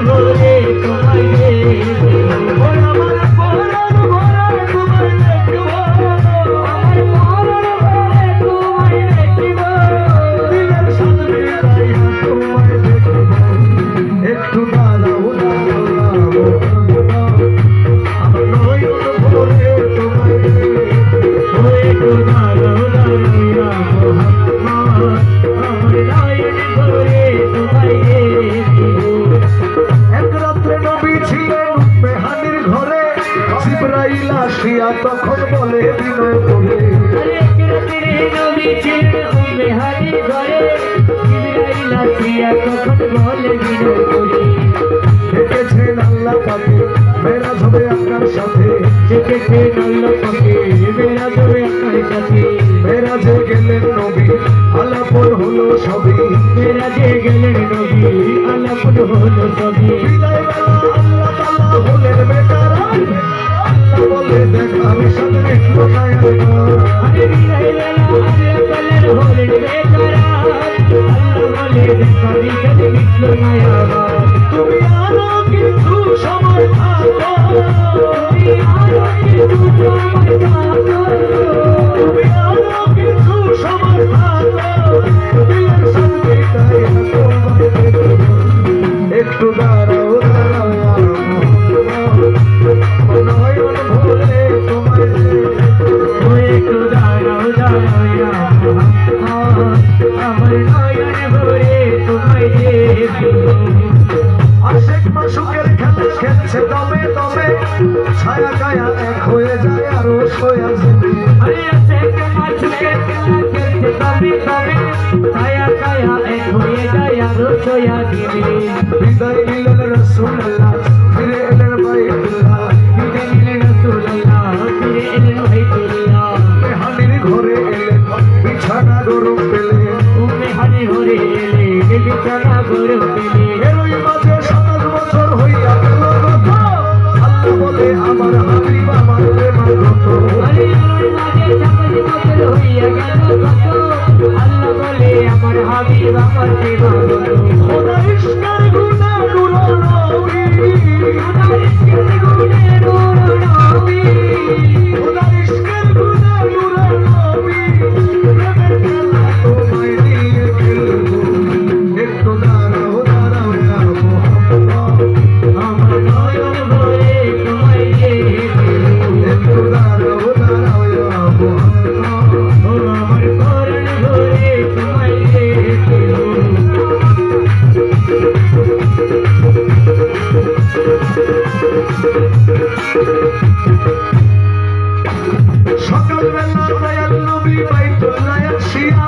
ভরে তোমায় দেখবো আমার পরাণ ভরে তোমায় দেখবো আমার পরাণ ভরে তোমায় দেখবো দিলের সামনে তাই তোমায় দেখবো একটু দাঁড়াও আমার নয়ন ভরে তোমায় দেখবো একটু দাঁড়াও তখন বলে বিনয় করে নবী ছিলেন মেহারির ঘরে জিবরাইল আসিয়া তখন বলে বিনয় করে দেখেছেন আল্লাহ পাকে মেরাজ হবে আপনার সাথে দেখেছেন আল্লাহ পাকে মেরাজ হবে আপনার সাথে মেরাজে গেলেন নবী আলাপন হলো সবই মেরাজে গেলেন নবী আলাপন হলো সবই বিদায় বেলা আল্লাহ তাআলা হলেন বেকারা বলে দেখ আমি সাথে দেখলো না আরে বিদায় বেলা আল্লাহ তাআলা হলেন বেকারা আল্লাহ বলে দেখ আমি সাথে দেখলো না তুমি আরো কিছু সময় থাকো তুমি আরো কিছু সময় থাকো তুমি আরো কিছু সময় থাকো দিলের সামনে তাই একটু দাঁড়াও দাঁড়াও নয়ন ভরে তোমায় একটু দাঁড়াও দাঁড়াও আমার নয়ন ভরে তোমায় দেখবো আশেক মাসুকের খেলা খেলছে দমে দমে ছায়া গায়া এক হয়ে যায় আরো সোয়া যাবে আরে আশেক মাসুকের খেলা খেলছে দমে দমে ছায়া গায়া এক হয়ে যায় আরো সোয়া যাবে বিদায় নিলেন রাসূলুল্লাহ ফিরে এলেন বাইতুল্লাহ বিদায় নিলেন রাসূলুল্লাহ ফিরে এলেন বাইতুল্লাহ মেহানির ঘরে এলেন বিছানা গরম পেলেন মেহানির ঘরে এলেন বিছানা গরম পেলেন এরই মাঝে 27 বছর হইয়া গেল আল্লাহ বলে আমার হাবিব আমার প্রেমার কত আরে এরই মাঝে 27 বছর হইয়া গেল আল্লাহ বলে আমার হাবিব আমার প্রেমার কত খোদা ইশকের গুণে নূর নবী খোদা ইশকের গুণে নূর নবী খোদা ইশকের গুণে নূর নবী প্রেমের খেলা তোমায় নিয়ে খেলবো একটু দাঁড়াও দাঁড়াও আমার নয়ন ভরে তোমায় দেখবো একটু দাঁড়াও দাঁড়াও আমার পরাণ ভরে তোমায় দেখবো সকালবেলা দয়াল নবী বাইতুল্লাহ আসিয়া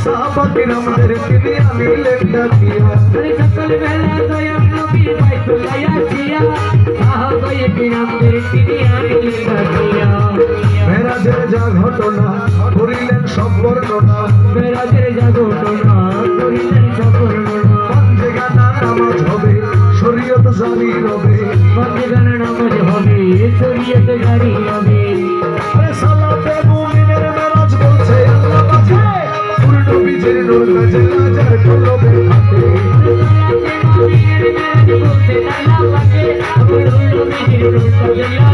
সাহাবা কিরামদেরকে নিয়ে নিলেন ডাকিয়া সকালবেলা দয়াল নবী বাইতুল্লাহ আসিয়া সাহাবা কিরামদেরকে নিয়ে নিলেন ডাকিয়া মেরাজের যা ঘটনা করিলেন সব বর্ণনা মেরাজের যা ঘটনা করিলেন সব বর্ণনা পঞ্চগানা নামাজ হবে শরীয়ত জারি হবে পঞ্চগানা নামাজ হবে শরীয়ত জারি হবে সালাতে মুমিনের মেরাজ বলছে আল্লাহ বাজে পূর্ণ বীজের নূর কাজে লাজার কলবে থাকে সালাতে মুমিনের মেরাজ বলছে আল্লাহ বাজে পূর্ণ বীজের নূর কাজে